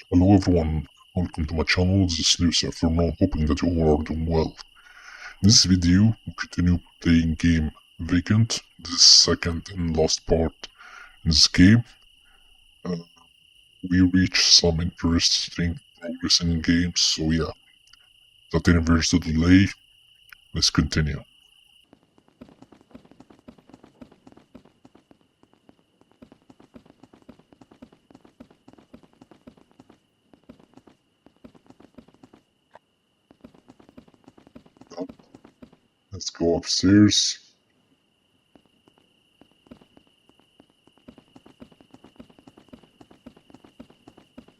Hello everyone, welcome to my channel. This is Luis Afternoon, hoping that you all are doing well. In this video, we continue playing game Vacant. This is second and last part in this game. We reached some interesting progress in games, so yeah, without any further delay, let's continue. Let's go upstairs.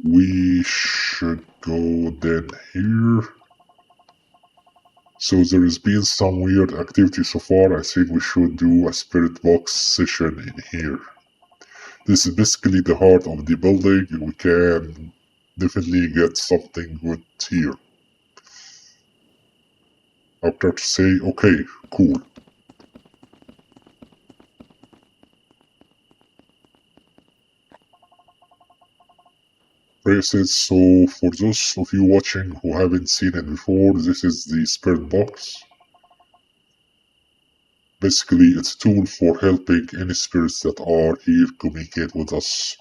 We should go then here. So there has been some weird activity so far. I think we should do a spirit box session in here. This is basically the heart of the building. We can definitely get something good here. After to say, okay, cool. Braces, so for those of you watching who haven't seen it before, this is the spirit box. Basically, it's a tool for helping any spirits that are here communicate with us.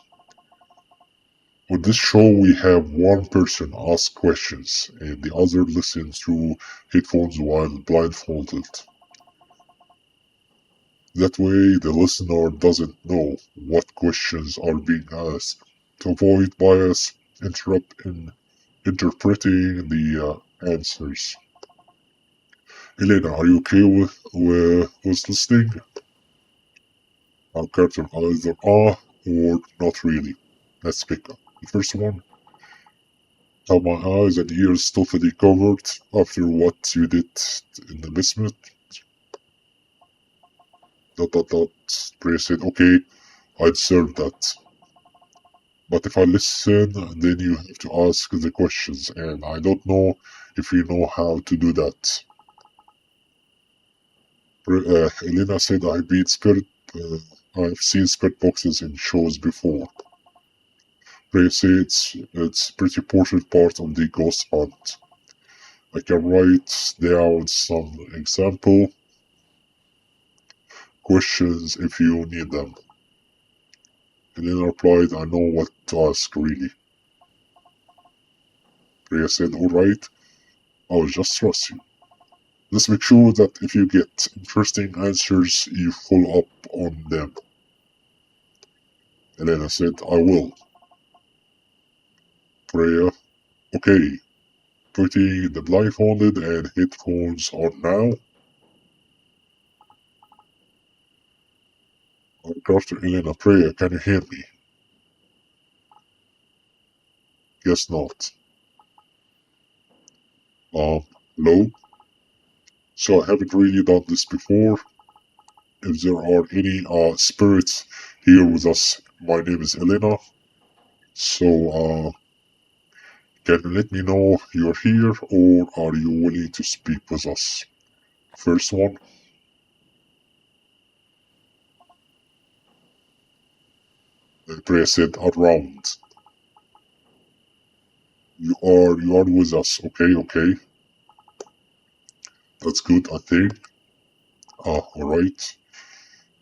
With this show, we have one person ask questions and the other listen through headphones while blindfolded. That way, the listener doesn't know what questions are being asked. To avoid bias, interrupt in interpreting the answers. Elena, are you okay with listening? Our character either or not really. Let's pick up. The first one. Have my eyes and ears totally covered after what you did in the basement. Pray said, okay, I deserve that. But if I listen, then you have to ask the questions, and I don't know if you know how to do that. Elena said, I've seen spirit boxes in shows before. Ray said it's pretty important part of the ghost hunt. I can write down some example questions if you need them. Elena replied, I know what to ask, really. Rhea said, alright, I'll just trust you. Let's make sure that if you get interesting answers, you follow up on them. Elena said, I will. Rhea, okay, putting the blindfolded and headphones on now. Dr. Elena, Rhea, can you hear me? Guess not. No. So I haven't really done this before. If there are any spirits here with us, my name is Elena. So can you let me know you're here, or are you willing to speak with us? First one. Press it around. You are with us. Okay. That's good, I think. Alright.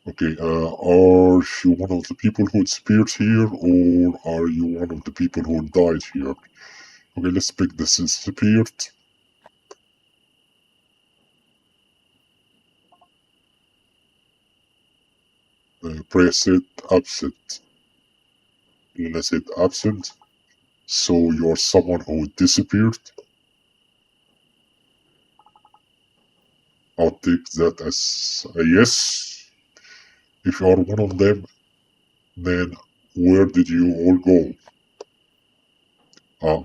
Okay, are you one of the people who disappeared here, or are you one of the people who died here? Okay, let's pick this disappeared. Press it absent. And I said absent. So you're someone who disappeared. I'll take that as a yes. If you are one of them, then where did you all go?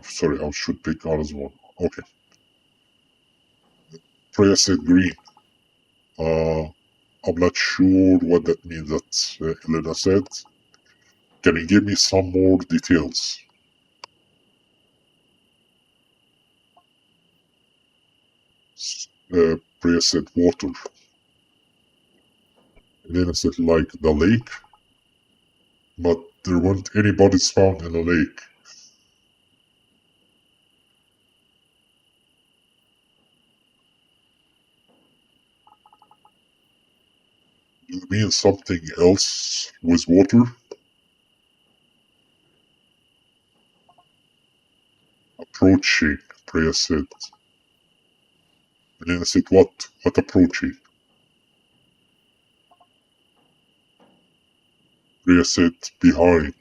Sorry, I should pick others one. Okay. Freya said green. I'm not sure what that means that Elena said. Can you give me some more details? Freya said water. Elena said like the lake. But there weren't any bodies found in the lake. You mean something else with water? Approaching, Priya said. Elena said, what? What approaching? Priya said, behind.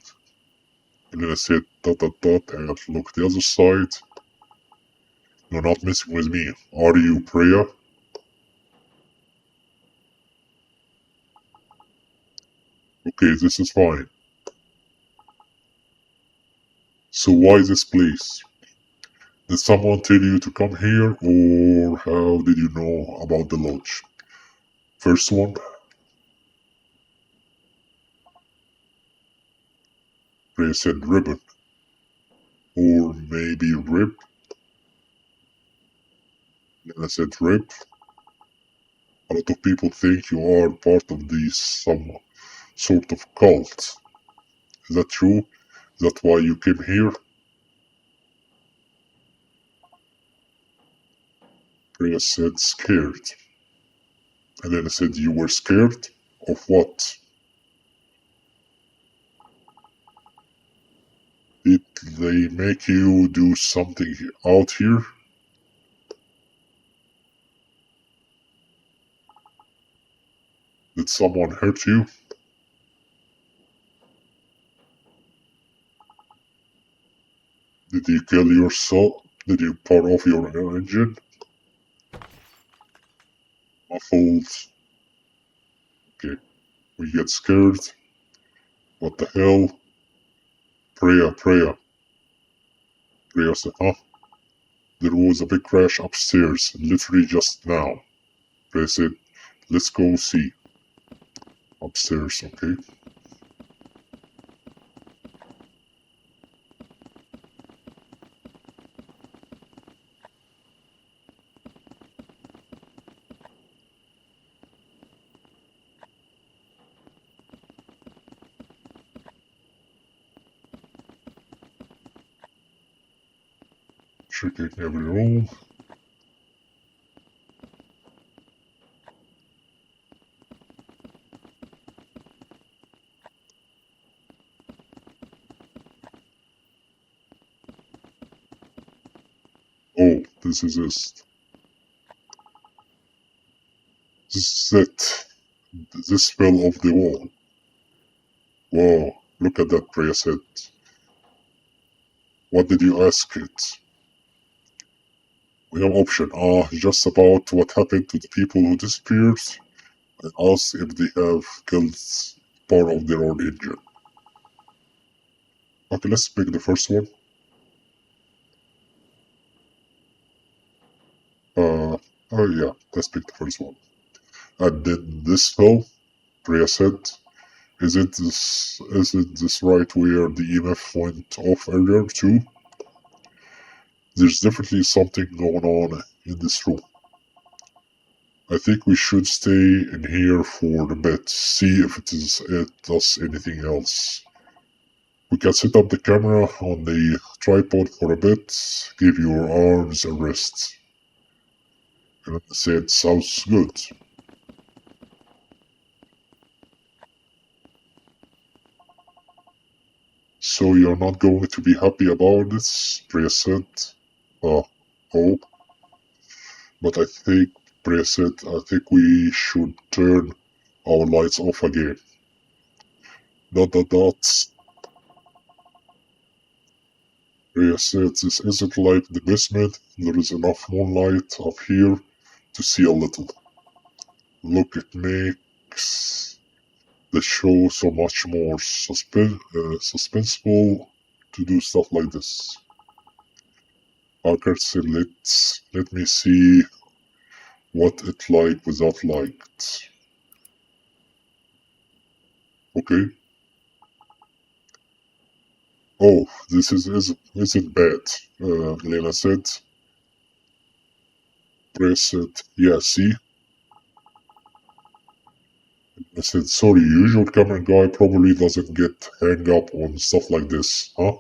Elena said, dot dot dot, and look the other side. You're not messing with me, are you, Priya? Okay, this is fine. So why this place? Did someone tell you to come here, or how did you know about the lodge? First one, Priya said ribbon, or maybe rib. Elena said rib. A lot of people think you are part of this some sort of cult. Is that true? Is that why you came here? Priya said scared. And then I said you were scared? Of what? Did they make you do something out here? Did someone hurt you? Did you kill yourself? Did you part off your engine? Muffled. Okay. We get scared. What the hell? Priya, Priya. Priya said, huh? There was a big crash upstairs, literally just now. Priya said, let's go see. Upstairs, okay? Checking every room. Oh, this is it. This is it. This fell off the wall. Wow, look at that, Priya said. What did you ask it? We have option. Just about what happened to the people who disappeared, and ask if they have killed part of their own engine. Okay, let's pick the first one. Oh yeah, let's pick the first one. And then this fell, Priya said. Is it this right where the EMF went off earlier too? There's definitely something going on in this room. I think we should stay in here for a bit, see if it does anything else. We can set up the camera on the tripod for a bit, give your arms a rest. And I said, sounds good. So you're not going to be happy about this? Priya said. Oh, but I think, Priya said, I think we should turn our lights off again. Dot dot dot. Priya said, this isn't like the basement. There is enough moonlight up here to see a little. Look, it makes the show so much more suspenseful to do stuff like this. Parker said, let me see what it like without light. Okay. Oh, isn't bad, Lena said. Press said, yeah, see? I said, sorry, usual camera guy probably doesn't get hung up on stuff like this, huh?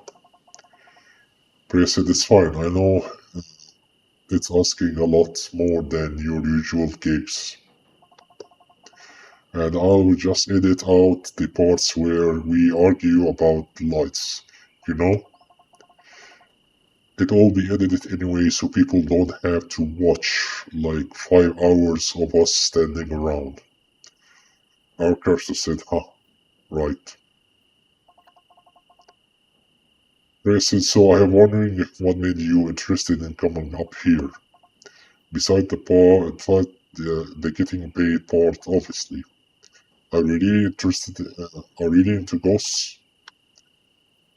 Press said, it's fine, I know it's asking a lot more than your usual gigs. And I'll just edit out the parts where we argue about the lights. You know, it all be edited anyway so people don't have to watch like 5 hours of us standing around. Our cursor said, huh, right. Ray said, so I am wondering what made you interested in coming up here. Besides the getting paid part, obviously. Are really into ghosts?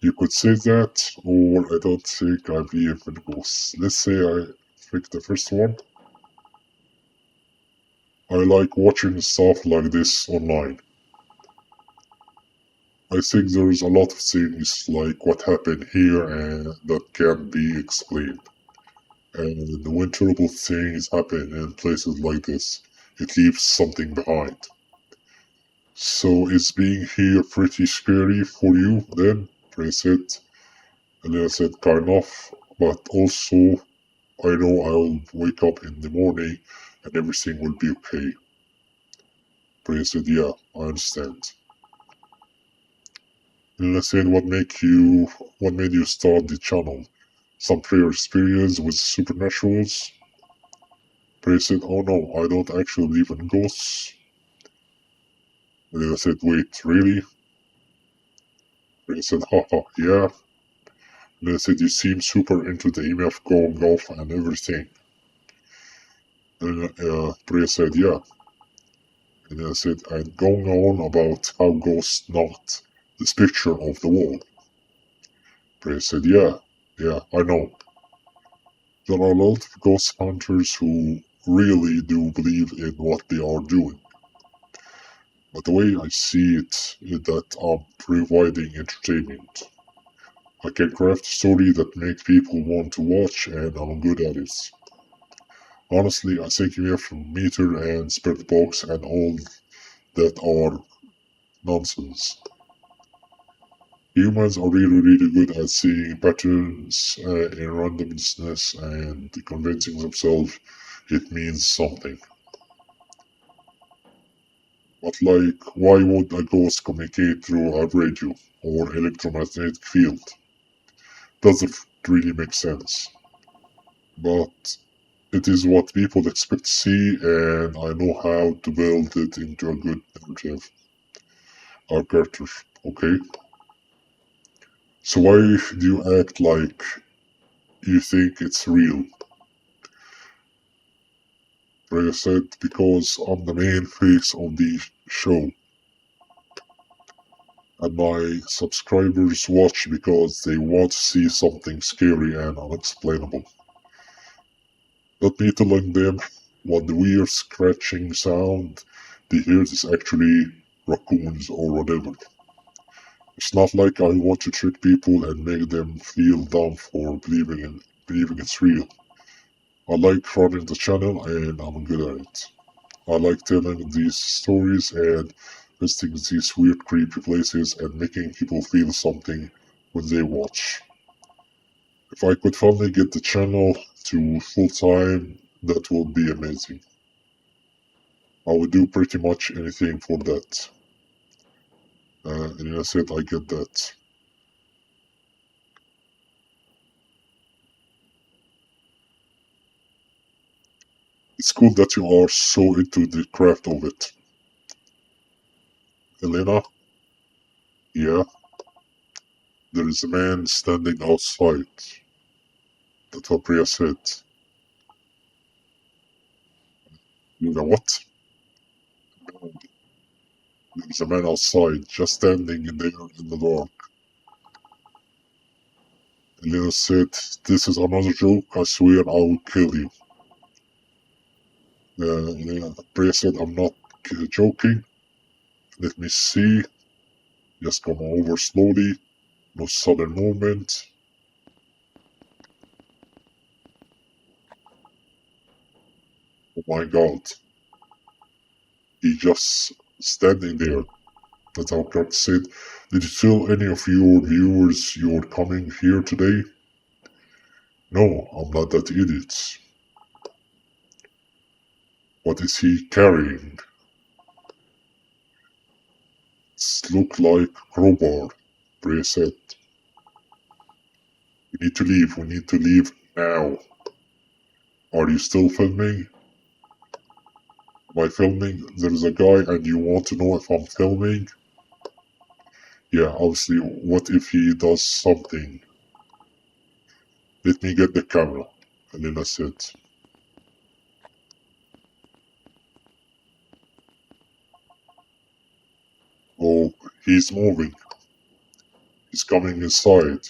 You could say that, or I don't think I believe in ghosts. Let's say I pick the first one. I like watching stuff like this online. I think there's a lot of things like what happened here and that can't be explained. And when terrible things happen in places like this, it leaves something behind. So is being here pretty scary for you then? Prince said. And then I said, kind of, but also I know I'll wake up in the morning and everything will be okay. Prince said, yeah, I understand. And I said, what made you start the channel? Some prior experience with supernaturals? Prince said, oh no, I don't actually believe in ghosts. And then I said, wait, really? Prince said, haha, yeah. And then I said, you seem super into the EMF going off and everything. And Priya said, yeah. And I said, and going on about how ghosts knocked this picture off the wall. Priya said, yeah, yeah, I know. There are a lot of ghost hunters who really do believe in what they are doing. But the way I see it is that I'm providing entertainment. I can craft a story that makes people want to watch, and I'm good at it. Honestly, I think we have meter and spirit box and all that are nonsense. Humans are really good at seeing patterns in randomness and convincing themselves it means something. But like, why would a ghost communicate through a radio or electromagnetic field? Doesn't really make sense. But it is what people expect to see, and I know how to build it into a good narrative. Our character, okay? So why do you act like you think it's real? Rhea said, because I'm the main face of the show. And my subscribers watch because they want to see something scary and unexplainable. Not me telling them what the weird scratching sound they hear is actually raccoons or whatever. It's not like I want to trick people and make them feel dumb for believing it's real. I like running the channel and I'm good at it. I like telling these stories and visiting these weird, creepy places and making people feel something when they watch. If I could finally get the channel to full time, that would be amazing. I would do pretty much anything for that. And I said, I get that. It's cool that you are so into the craft of it. Elena, yeah, there is a man standing outside. That's what Priya said. You know what? There's a man outside, just standing in there in the dark. Elena said, this is another joke, I swear I will kill you. Elena, Priya said, I'm not joking. Let me see. Just come over slowly. No sudden movement. Oh my god. He just standing there. That's how Kurt said. Did you tell any of your viewers you're coming here today? No, I'm not that idiot. What is he carrying? look like crowbar. Bray said. We need to leave. We need to leave now. Are you still filming? Am I filming? There's a guy and you want to know if I'm filming? Yeah, obviously, what if he does something? Let me get the camera. And then I said, oh, he's moving. He's coming inside.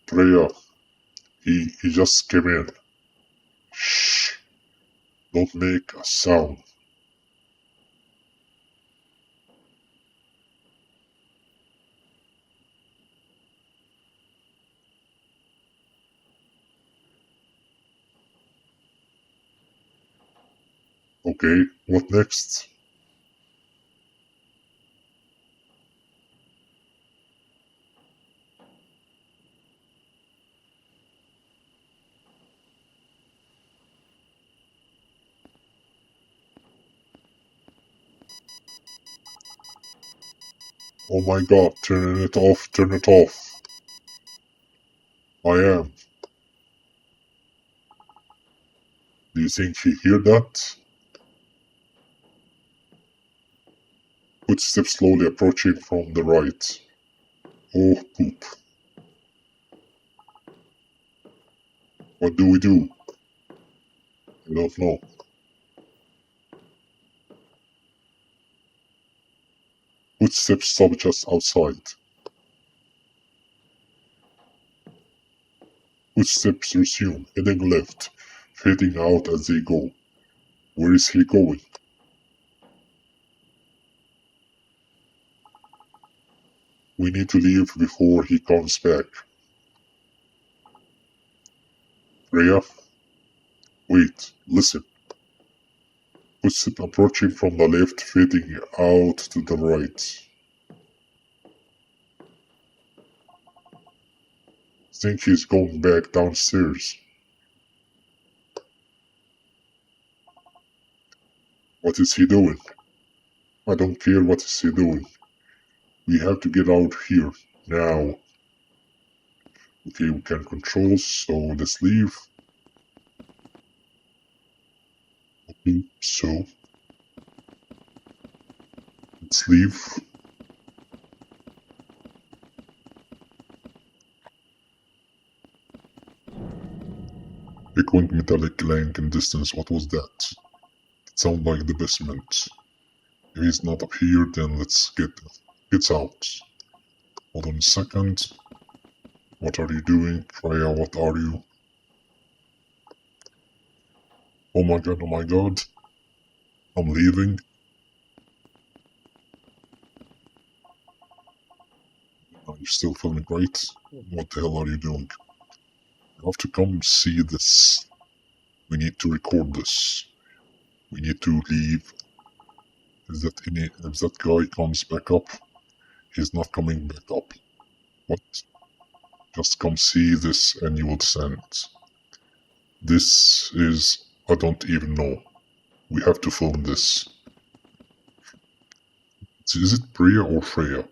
Priya, he just came in. Shh, don't make a sound. Okay, what next? Oh my god, turn it off, turn it off. I am. Do you think he hear that? Footsteps slowly approaching from the right. Oh, poop. What do we do? I don't know. Footsteps stop just outside. Footsteps resume, heading left, fading out as they go. Where is he going? We need to leave before he comes back. Freya? Wait, listen. Footsteps approaching from the left, fading out to the right. Think he's going back downstairs. What is he doing? I don't care what is he doing. We have to get out here. Now. Okay, we can control, so let's leave. Okay, so let's leave. Echoing metallic clank in distance. What was that? It sounded like the basement. If he's not up here, then let's get out. Hold on a second. What are you doing? Freya, what are you? Oh my god, oh my god. I'm leaving. Are you still filming, right? What the hell are you doing? You have to come see this. We need to record this. We need to leave. If that guy comes back up, he's not coming back up. What? Just come see this and you will send. This is, I don't even know. We have to film this. Is it Priya or Freya?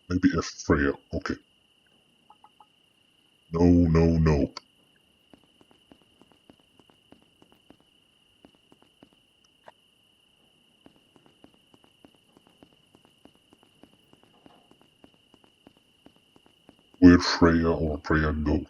Maybe F Freya. Okay. No, no, no. Where Freya or Priya go?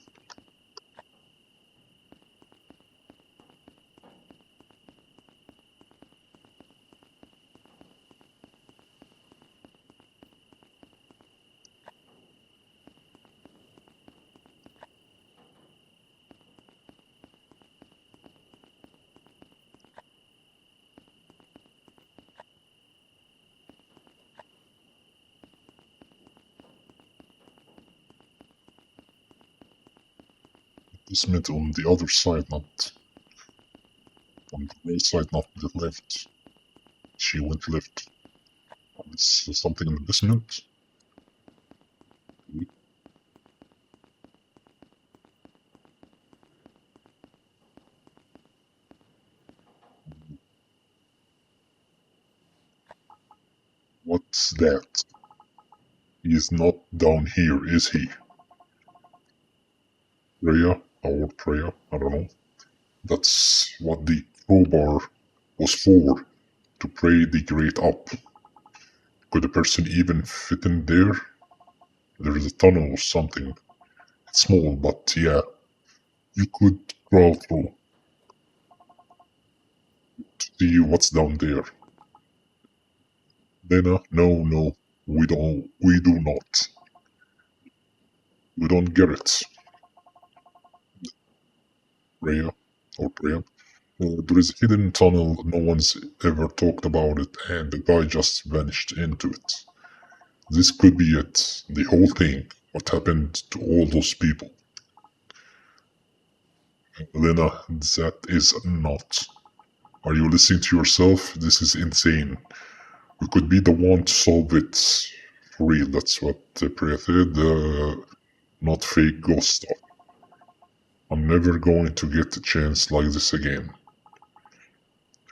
This meant on the other side, not on the right side, not the left. She went left. This is something in the basement. It's that. He's not down here, is he? Rhea or Freya, I don't know. That's what the crowbar was for, to pray the grate up. Could a person even fit in there? There is a tunnel or something. It's small, but yeah, you could crawl through to see what's down there. Lena, no, no, we do not. We don't get it, Rhea or Priya. There is a hidden tunnel, no one's ever talked about it, and the guy just vanished into it. This could be it, the whole thing, what happened to all those people. Lena, that is not. Are you listening to yourself? This is insane. We could be the one to solve it for real. That's what Priya said, not fake ghost stuff. I'm never going to get a chance like this again.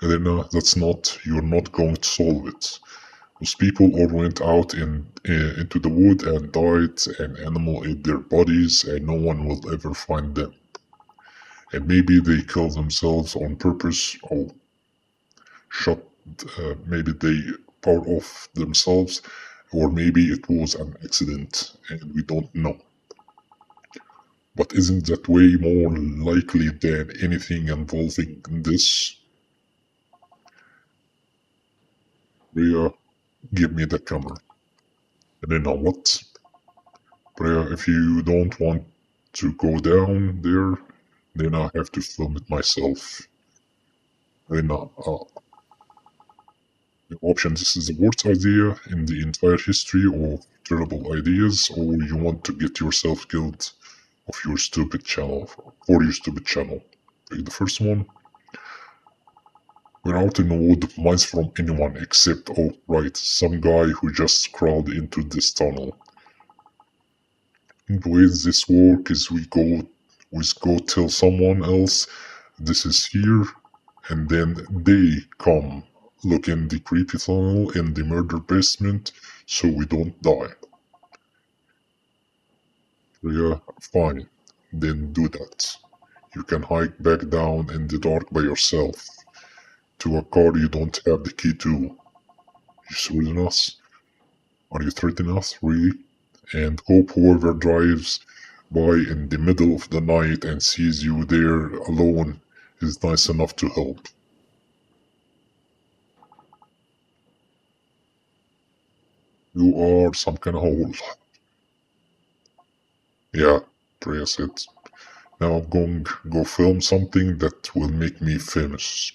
Elena, that's not, you're not going to solve it. Those people all went out into the wood and died, and animal ate their bodies, and no one will ever find them. And maybe they killed themselves on purpose, or shot, maybe they powered off themselves, or maybe it was an accident, and we don't know. But isn't that way more likely than anything involving this? Rhea, give me the camera. And then what? But if you don't want to go down there, then I have to film it myself. Then the option, this is the worst idea in the entire history of terrible ideas, or you want to get yourself killed of your stupid channel, for your stupid channel. Pick the first one. We're out in the wood, miles from anyone except, oh right, some guy who just crawled into this tunnel. And the way this works is we go tell someone else this is here, and then they come look in the creepy tunnel in the murder basement so we don't die. Yeah, fine. Then do that. You can hike back down in the dark by yourself to a car you don't have the key to. You threaten us? Are you threatening us, really? And hope whoever drives by in the middle of the night and sees you there alone is nice enough to help. You are some kind of hole. Yeah, Priya said. Now I'm going to go film something that will make me famous.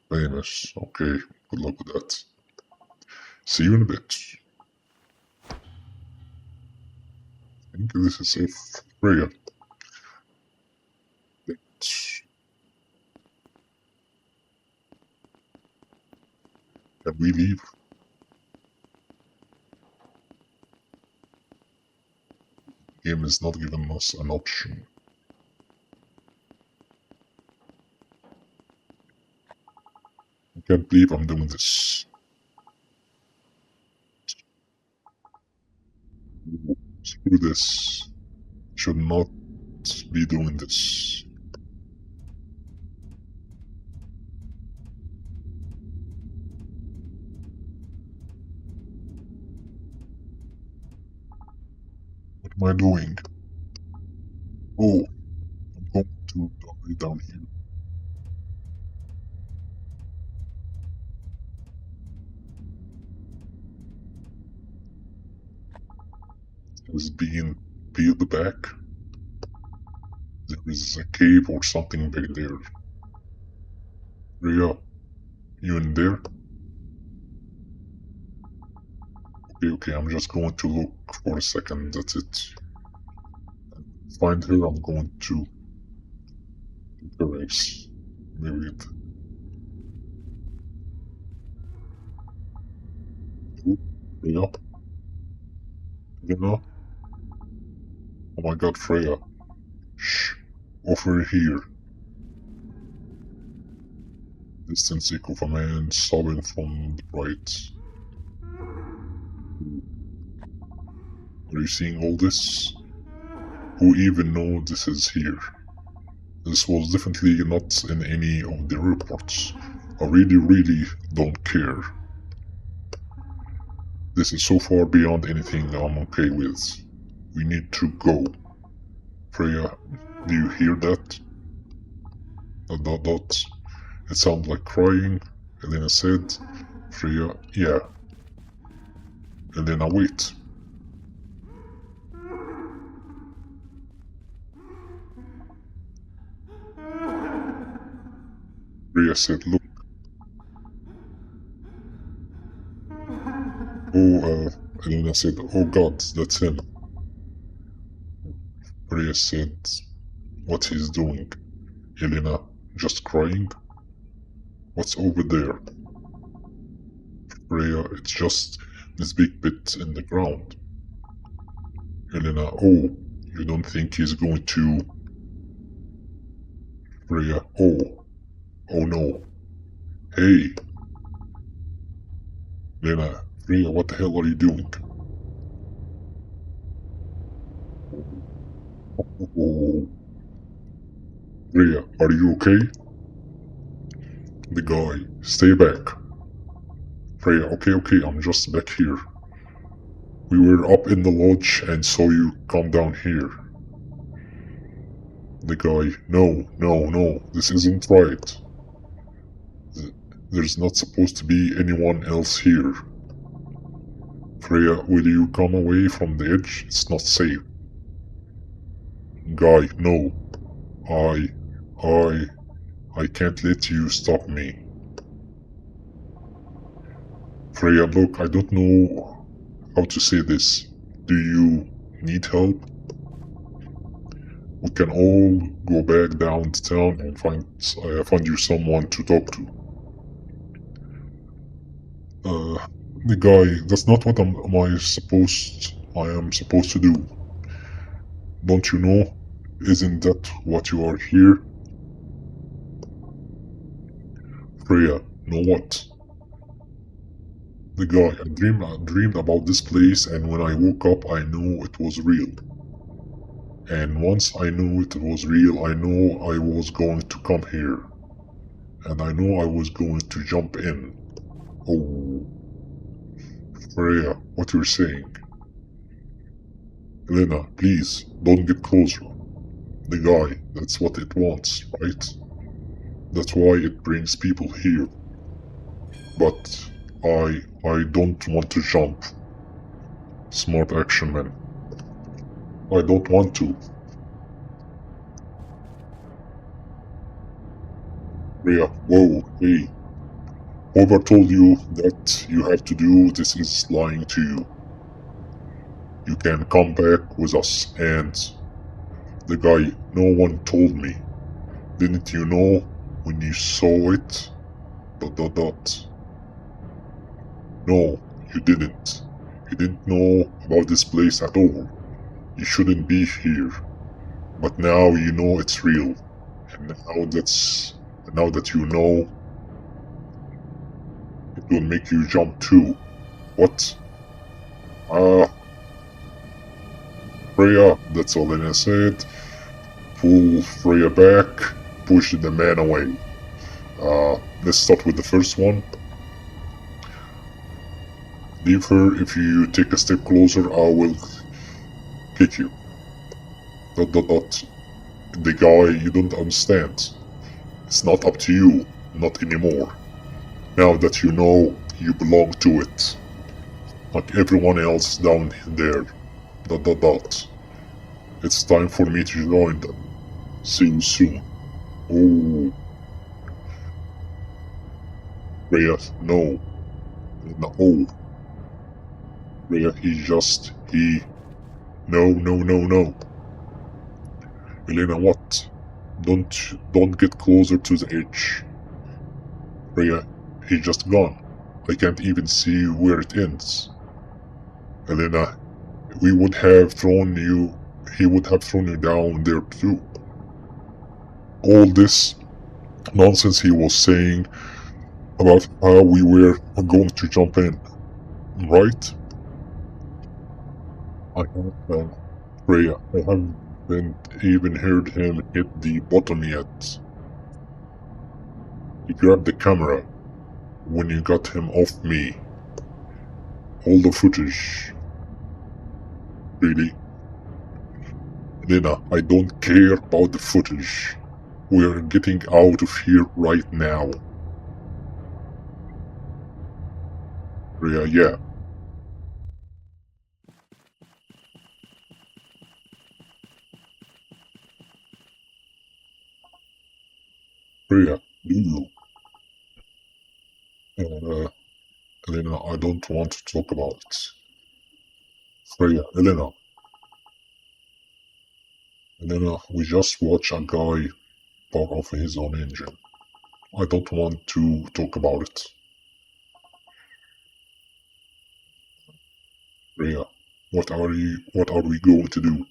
Famous. Okay, good luck with that. See you in a bit. I think this is it. Priya. Can we leave? Game is not giving us an option. I can't believe I'm doing this. Screw this. Should not be doing this. What am I doing? Oh, I'm going to die down here. Is being peeled back. There is a cave or something back there. Rhea, you in there? Okay, I'm just going to look for a second, that's it. Find her, I'm going to erase. Maybe it. Rhea? Rhea? Oh my god, Freya. Shh. Over here. Distant echo of a man sobbing from the right. Are you seeing all this? Who even know this is here? This was definitely not in any of the reports. I really don't care. This is so far beyond anything I'm okay with. We need to go. Freya, do you hear that? Dot. It sounds like crying. Elena said. Freya, yeah. Elena, wait. Freya said, look. Oh, Elena said, oh god, that's him. Freya said, what he's doing. Elena, just crying? What's over there? Freya, it's just this big pit in the ground. Elena, oh, you don't think he's going to... Freya, oh no. Hey! Elena, Freya, what the hell are you doing? Oh. Freya, are you okay? The guy, stay back. Freya, okay, I'm just back here. We were up in the lodge and saw you come down here. The guy, no, this isn't right. There's not supposed to be anyone else here. Freya, will you come away from the edge? It's not safe. Guy, no. I can't let you stop me. Freya, look, I don't know how to say this. Do you need help? We can all go back downtown and find you someone to talk to. The guy, that's not what I am supposed to do. Don't you know? Isn't that what you are here? Freya, know what? The guy, I dreamed about this place, and when I woke up I knew it was real. And once I knew it was real, I know I was going to come here. And I know I was going to jump in. Oh. Freya, what you're saying? Elena, please, don't get closer. The guy, that's what it wants, right? That's why it brings people here. But I don't want to jump. Smart action, man. I don't want to. Freya, whoa, hey. Whoever told you that you have to do this is lying to you. You can come back with us, and... The guy, no one told me. Didn't you know when you saw it? ... No, you didn't. You didn't know about this place at all. You shouldn't be here. But now you know it's real. And now that you know, it will make you jump too. What? Freya, that's all Lena said. Pull Freya back, push the man away. Let's start with the first one. Leave her. If you take a step closer, I will kick you. ... The guy, you don't understand. It's not up to you, not anymore. Now that you know, you belong to it. Like everyone else down there. ... It's time for me to join them. See you soon. Oh. Freya, no. No. Freya, No. Elena, what? Don't get closer to the edge. Freya, he's just gone. I can't even see where it ends. Elena, he would have thrown you down there too. All this nonsense he was saying about how we were going to jump in, right? I Freya, I haven't even heard him hit the button yet. He grabbed the camera when you got him off me. All the footage. Really? Lena, I don't care about the footage. We're getting out of here right now. Freya, yeah. Freya, do you? Elena, I don't want to talk about it. Freya, Elena, we just watched a guy power off his own engine. I don't want to talk about it. Freya, what are we going to do?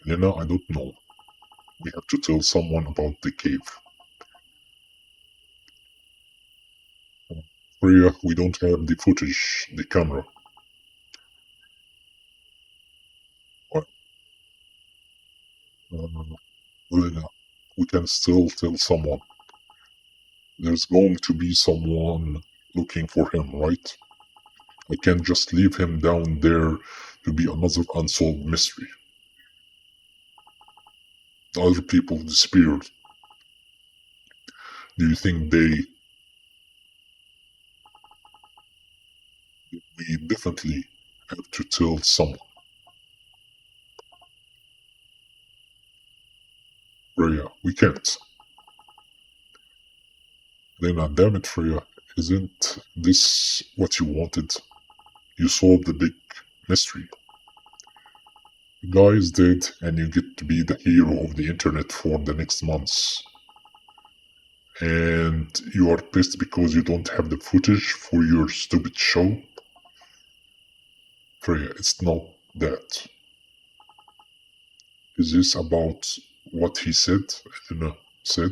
Elena, I don't know. We have to tell someone about the cave. Freya, we don't have the footage, the camera. What? Elena, we can still tell someone. There's going to be someone looking for him, right? I can't just leave him down there to be another unsolved mystery. The other people disappeared. Do you think we definitely have to tell someone? Freya, we can't. Lena, damn it, Freya. Isn't this what you wanted? You solved the big mystery. The guy is dead, and you get to be the hero of the internet for the next months. And you are pissed because you don't have the footage for your stupid show? Freya, it's not that. Is this about what he said? Elena said.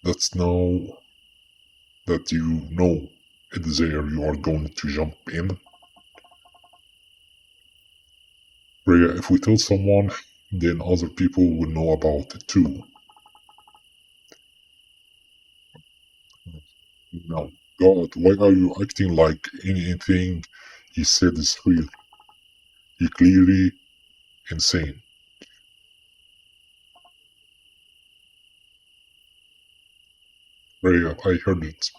That's now that you know it's there, you are going to jump in. Freya, if we tell someone, then other people will know about it too. Now, God, why are you acting like anything he said is real? He clearly insane. Freya, I heard it.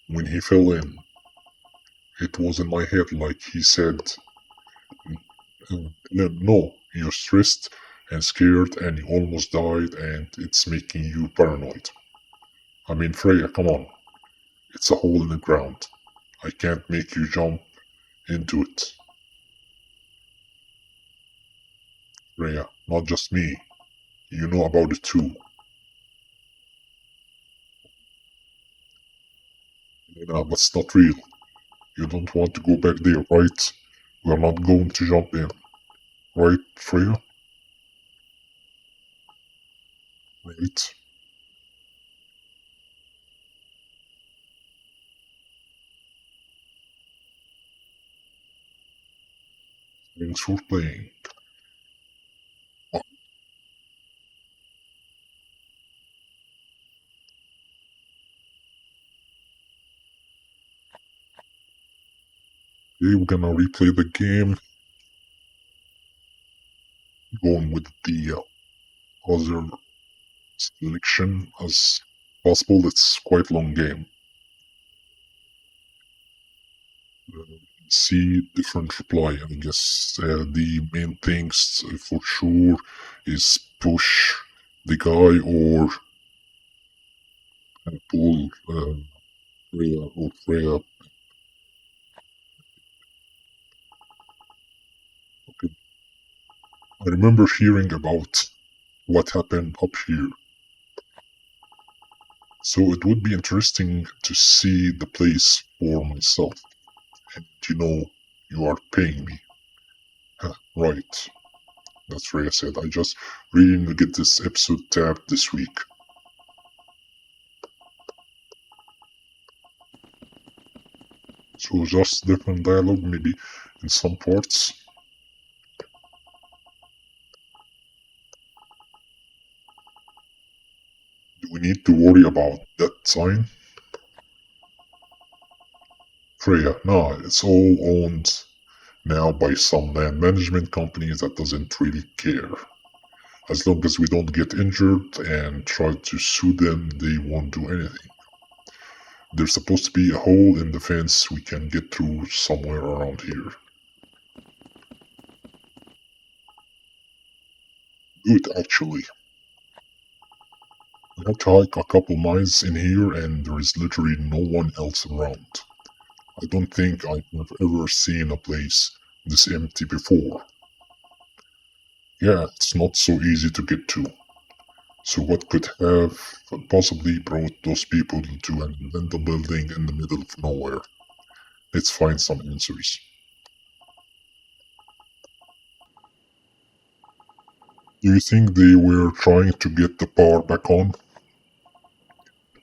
When he fell in, it was in my head like he said, no, you're stressed and scared and you almost died and it's making you paranoid. I mean, Freya, come on. It's a hole in the ground. I can't make you jump into it. Freya, not just me. You know about it too. But it's not real. You don't want to go back there, right? We're not going to jump in. Right, Freya? Right? Thanks for playing. Okay, we're gonna replay the game. Going with the other selection as possible. It's quite a long game. See different reply. I guess the main things for sure is push the guy or pull Freya or Freya. Okay. I remember hearing about what happened up here. So it would be interesting to see the place for myself. And you are paying me. Huh, right. That's Freya said. I just really need to get this episode tapped this week. So just different dialogue, maybe in some parts. Do we need to worry about that sign? Freya, no, it's all owned now by some land management companies that doesn't really care. As long as we don't get injured and try to sue them, they won't do anything. There's supposed to be a hole in the fence we can get through somewhere around here. Good, actually. We have to hike a couple miles in here and there is literally no one else around. I don't think I have ever seen a place this empty before. Yeah, it's not so easy to get to. So what could have possibly brought those people to an abandoned building in the middle of nowhere? Let's find some answers. Do you think they were trying to get the power back on?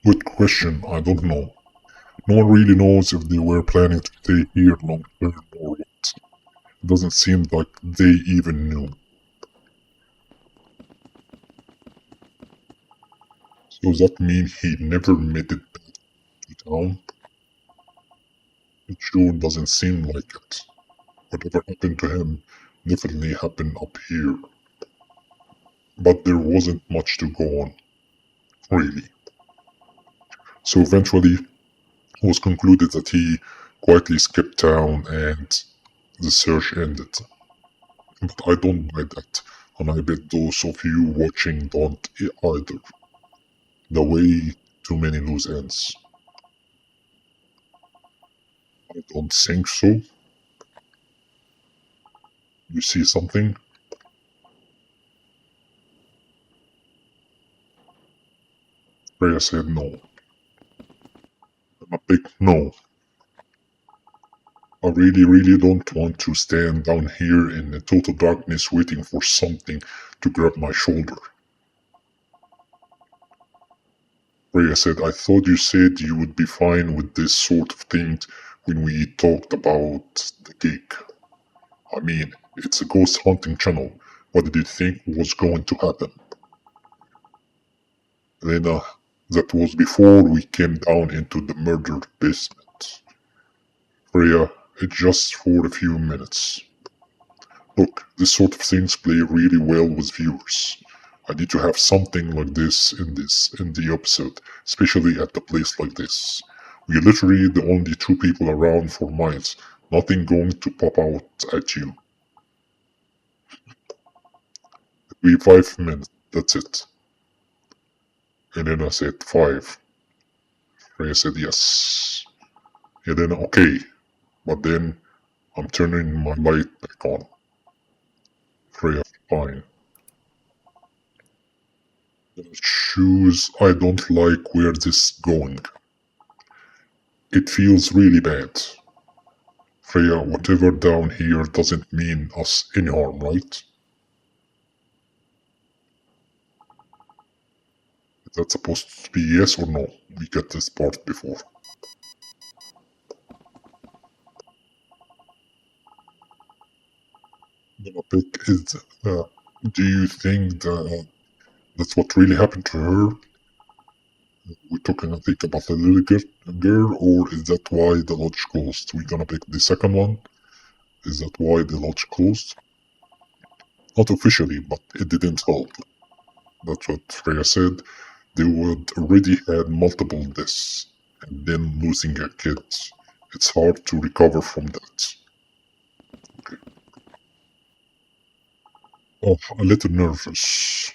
Good question, I don't know. No one really knows if they were planning to stay here long term or what. It doesn't seem like they even knew. So does that mean he never made it back to town? It sure doesn't seem like it. Whatever happened to him definitely happened up here. But there wasn't much to go on, really. So eventually, it was concluded that he quietly skipped town and the search ended. But I don't buy that, and I bet those of you watching don't either. The way too many loose ends. I don't think so. You see something? Freya said no. And a big no. I really, really don't want to stand down here in the total darkness waiting for something to grab my shoulder. Freya said, I thought you said you would be fine with this sort of thing when we talked about the gig. I mean, it's a ghost hunting channel. What did you think was going to happen? Lena, that was before we came down into the murder basement. Freya, it's just for a few minutes. Look, this sort of things play really well with viewers. I need to have something like this in the episode, especially at a place like this. We're literally the only two people around for miles. Nothing going to pop out at you. It'll be 5 minutes, that's it. Elena said 5. Freya said yes. Elena, okay. But then I'm turning my light back on. Freya, fine. Shoes, I don't like where this is going. It feels really bad. Freya, whatever down here doesn't mean us any harm, right? Is that supposed to be yes or no? We get this part before. The pick is, do you think that that's what really happened to her? We're talking, I think, about the little girl, or is that why the lodge closed? We're gonna pick the second one. Is that why the lodge closed? Not officially, but it didn't help. That's what Freya said. They would already had multiple deaths, and then losing a kid. It's hard to recover from that. Okay. Oh, a little nervous.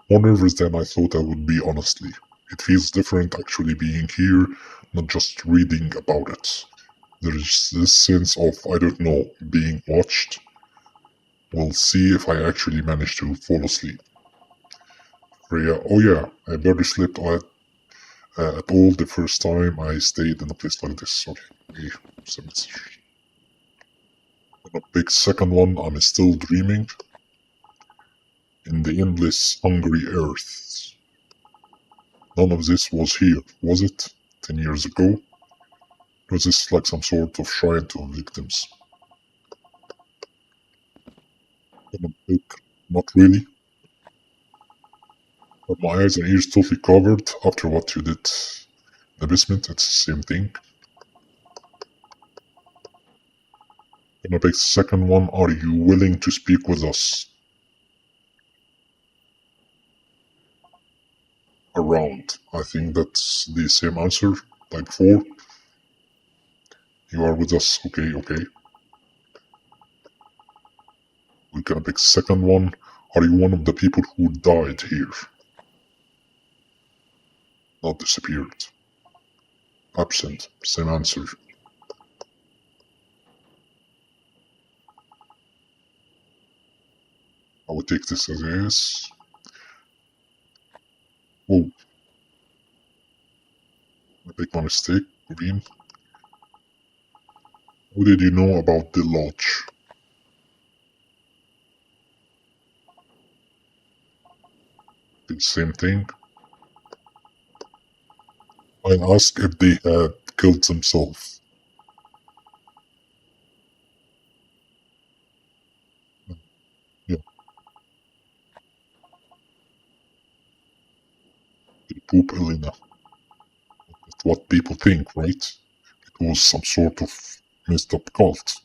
More nervous than I thought I would be, honestly. It feels different actually being here, not just reading about it. There's this sense of, I don't know, being watched. We'll see if I actually manage to fall asleep. Freya, oh yeah, I barely slept at all the first time I stayed in a place like this. Okay, some message. And a big second one, I'm still dreaming. In the endless, hungry earth. None of this was here, was it? 10 years ago? Was this like some sort of shrine to victims? Like, not really. But my eyes and ears totally covered after what you did in the basement. It's the same thing. Gonna pick the second one. Are you willing to speak with us? Around. I think that's the same answer like before. You are with us. Okay, okay. We're gonna pick the second one. Are you one of the people who died here? Not disappeared. Absent. Same answer. I would take this as a yes. Oh, I make my mistake. Green. How did you know about the lodge? The same thing. I asked if they had killed themselves. Yeah, they poop Elena. That's what people think, right? It was some sort of messed up cult.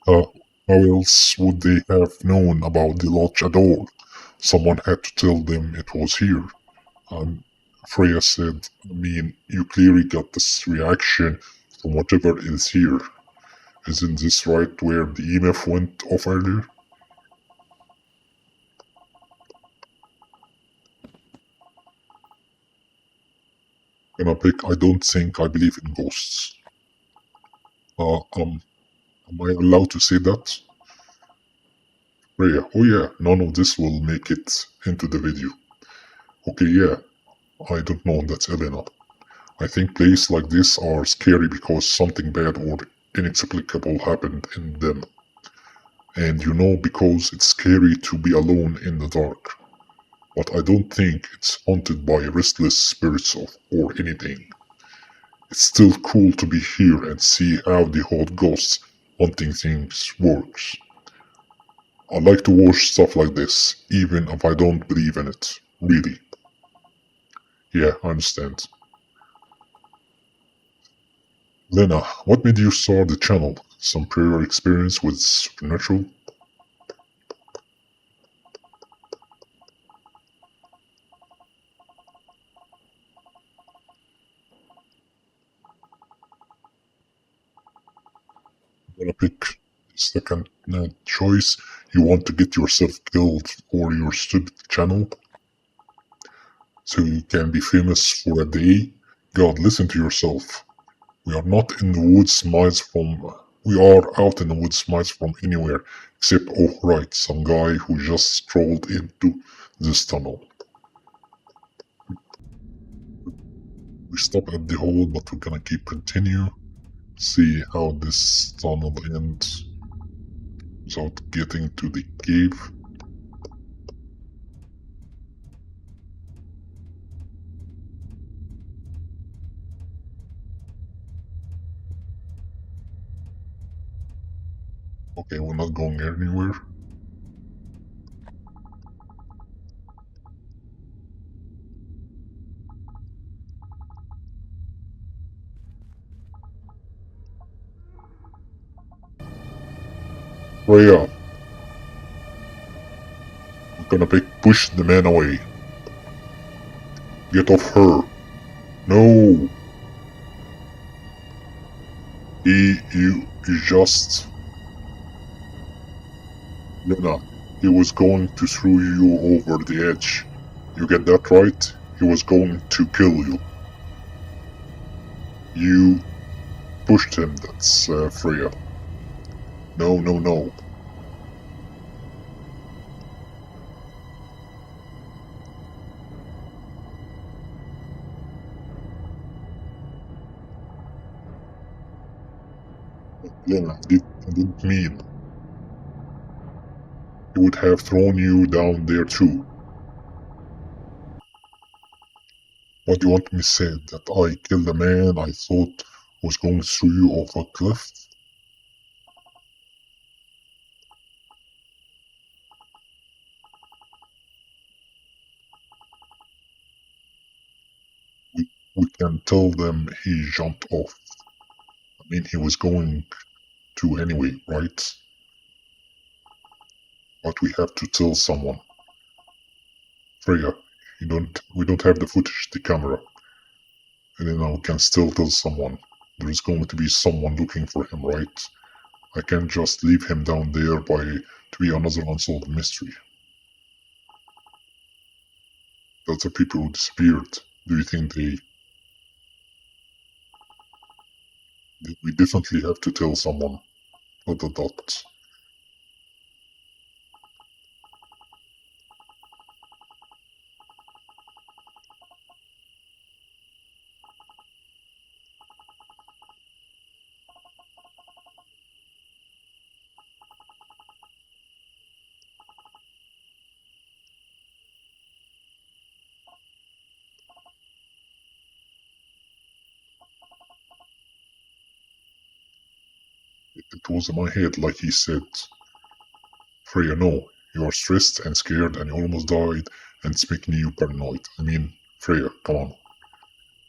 Uh, how else would they have known about the lodge at all? Someone had to tell them it was here. Um, Freya said, I mean, you clearly got this reaction from whatever is here. Isn't this right where the EMF went off earlier? Gonna pick, I don't think I believe in ghosts. Uh, um, am I allowed to say that? Freya, oh yeah, none of this will make it into the video. Okay, yeah, I don't know, that's Elena. I think places like this are scary because something bad or inexplicable happened in them. And you know, because it's scary to be alone in the dark. But I don't think it's haunted by restless spirits or anything. It's still cool to be here and see how the whole ghost hunting things works. I like to watch stuff like this, even if I don't believe in it. Really. Yeah, I understand. Lena, what made you start the channel? Some prior experience with supernatural? I'm gonna pick second choice. You want to get yourself killed for your stupid channel? So you can be famous for a day? God, listen to yourself. We are not in the woods miles from. We are out in the woods miles from anywhere, except, oh right, some guy who just strolled into this tunnel. We stop at the hole, but we're gonna keep continue. See how this tunnel ends without getting to the cave. Okay, we're not going anywhere. Freya, we're gonna push the man away. Get off her. No, you just. Luna, he was going to throw you over the edge. You get that right? He was going to kill you. You pushed him, that's Freya. No, no, no. Luna, I didn't mean. He would have thrown you down there too. What do you want me to say? That I killed a man I thought was going through you off a cliff. We can tell them he jumped off. I mean, he was going to anyway, right? But we have to tell someone. Freya, we don't have the footage, the camera. And we can still tell someone. There's going to be someone looking for him, right? I can't just leave him down there to be another unsolved mystery. That's the people who disappeared. Do you think we definitely have to tell someone? Dot. It was in my head, like he said. Freya, no, you are stressed and scared and you almost died, and it's making you paranoid. I mean, Freya, come on.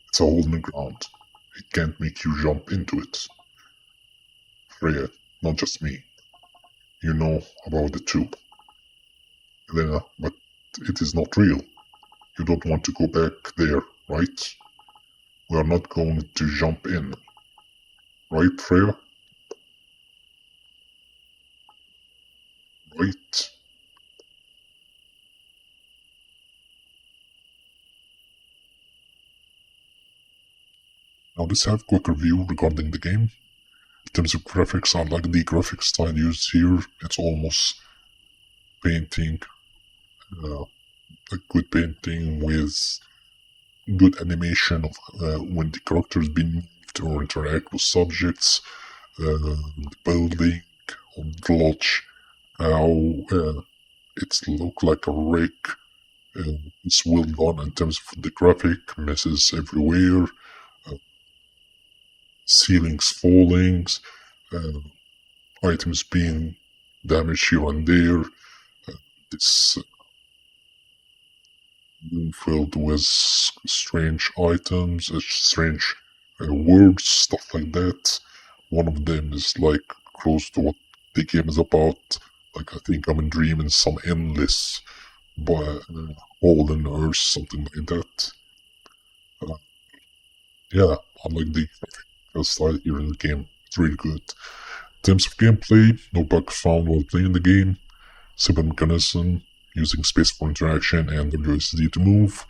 It's a hole in the ground. It can't make you jump into it. Freya, not just me. You know about it too. Elena, but it is not real. You don't want to go back there, right? We are not going to jump in. Right, Freya? Right? Now let's have a quick review regarding the game. In terms of graphics, I like the graphic style used here. It's almost painting, uh, a good painting with good animation of when the characters being moved or interact with subjects, the building of the lodge, how it's look like a wreck. It's well done in terms of the graphic, messes everywhere, uh, ceilings falling, uh, items being damaged here and there. This room filled with strange items, strange words, stuff like that. One of them is like close to what the game is about. Like I think I'm dreaming some endless hole in the earth, something like that. Uh, yeah, I like the graphic style here in the game. It's really good. In terms of gameplay, no bugs found while playing the game. Simple mechanism, using space for interaction and WSD to move.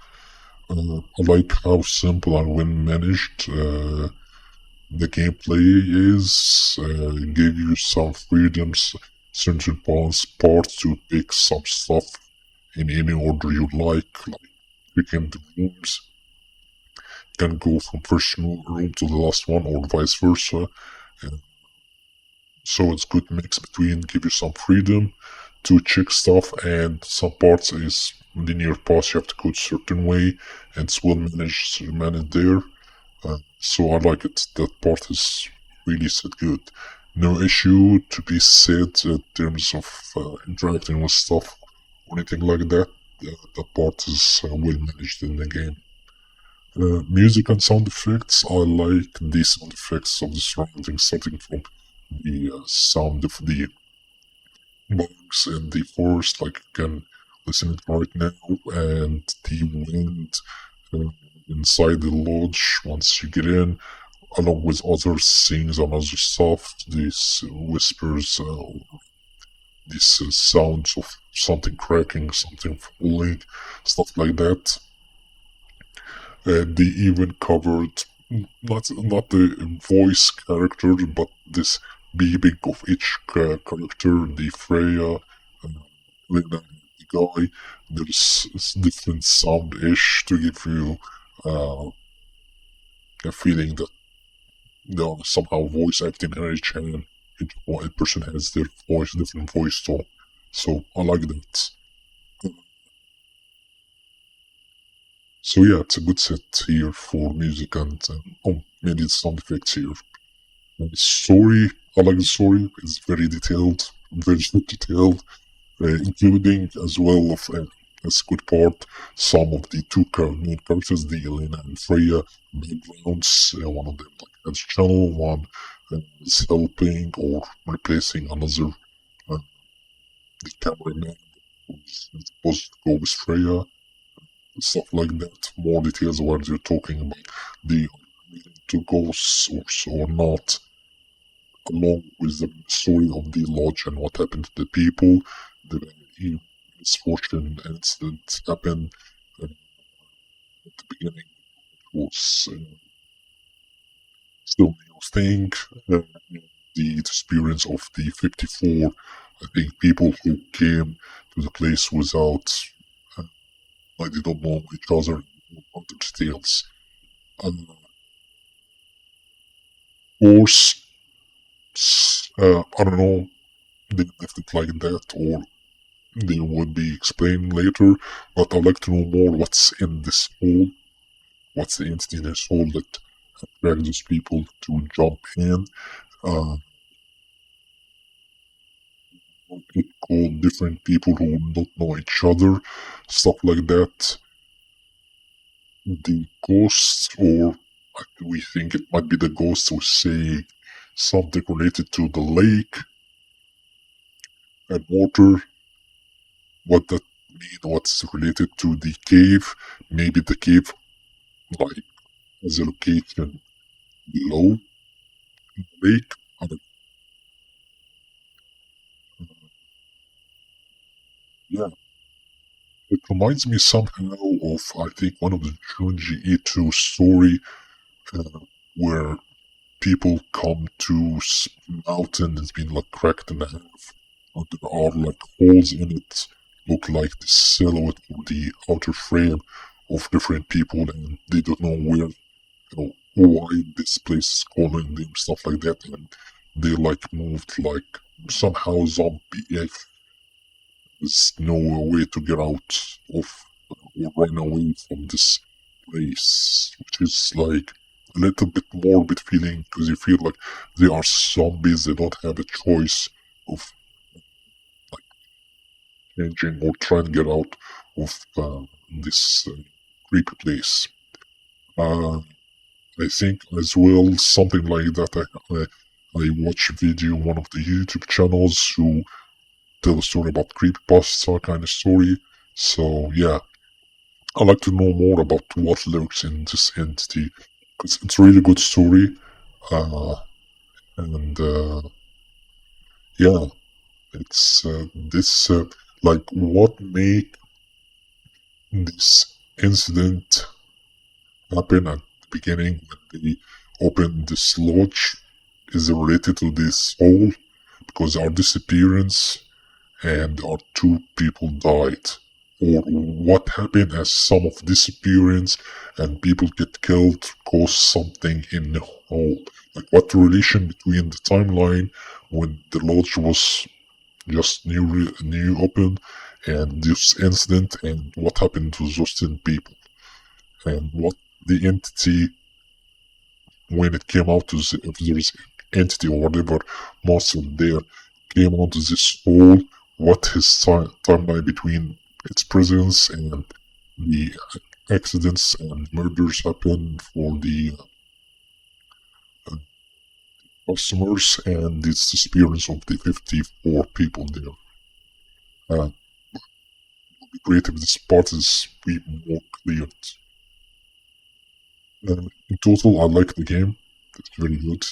I like how simple and well managed the gameplay is. Give you some freedoms, certain parts to pick some stuff in any order you like picking the rooms. Can go from first room to the last one or vice versa. Uh, so it's good mix between give you some freedom to check stuff and some parts is linear paths you have to go a certain way and it's well managed there. So I like it. That part is really said good. No issue to be said in terms of interacting with stuff or anything like that. That part is well managed in the game. Music and sound effects. I like the sound effects of the surroundings, starting from the sound of the bugs in the forest, like you can listen it right now, and the wind uh, inside the lodge once you get in, along with other things and other stuff, these whispers, these sounds of something cracking, something falling, stuff like that. They even covered not the voice character, but this beeping of each character, the Freya, Lena, the guy. There's different sound-ish to give you uh, a feeling that they are somehow voice acting in each and each person has their voice, different voice tone. So I like that. So yeah, it's a good set here for music and maybe some defects here. And the story, I like the story. It's very detailed, very detailed, including as well of as good part some of the main characters, the Elena and Freya backgrounds. One of them like has channel, one is helping or replacing another, uh, the cameraman who's supposed to go with Freya, stuff like that. More details where they're talking about the two ghosts or not, along with the story of the lodge and what happened to the people. The misfortune incident happened at the beginning. It was still a new thing. The experience of the 54, I think, people who came to the place without, like, they don't know each other, other details. Of course, I don't know, they left it like that, or they would be explained later, but I'd like to know more what's in this hole, what's the entity in this hole that attracts those people to jump in. It called different people who don't know each other, stuff like that. The ghosts, or we think it might be the ghosts who say something related to the lake and water. What that mean? What's related to the cave? Maybe the cave, like, as a location below the lake. I don't know. Yeah, it reminds me somehow of, I think, one of the Junji Ito story, uh, where people come to mountain that's been like cracked in half, and there are like holes in it, look like the silhouette or the outer frame of different people, and they don't know where, why this place is calling them, stuff like that, and they like moved like somehow zombie-ish. There's no way to get out of or run away from this place, which is like a little bit morbid feeling because you feel like they are zombies. They don't have a choice of changing or trying to get out of this creepy place. Uh, I think as well something like that. I watch a video on one of the YouTube channels who tell a story about creepypasta kind of story. So yeah, I'd like to know more about what lurks in this entity because it's a really good story. Uh, and yeah, it's this like what made this incident happen at the beginning when they opened this lodge is related to this hole because our disappearance and our two people died, or what happened as some of disappearance and people get killed caused something in the hole. Like what relation between the timeline when the lodge was just new open and this incident and what happened to those 10 people and what the entity when it came out to if there's entity or whatever monster there came onto this hole, what his timeline between its presence and the accidents and murders happened for the customers and its disappearance of the 54 people there. It would be great if this part is be more clear. In total, I like the game. It's very good.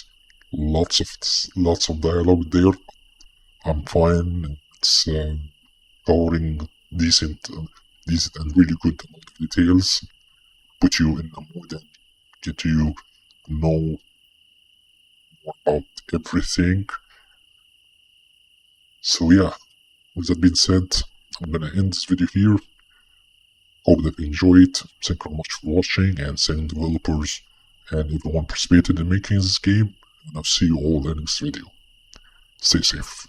Lots of dialogue there. I'm fine. It's covering decent and really good amount of details. Put you in the mood and get you to know more about everything. So yeah, with that being said, I'm gonna end this video here. Hope that you enjoyed. Thank you very much for watching and thank developers and everyone participated in making this game. And I'll see you all in the next video. Stay safe.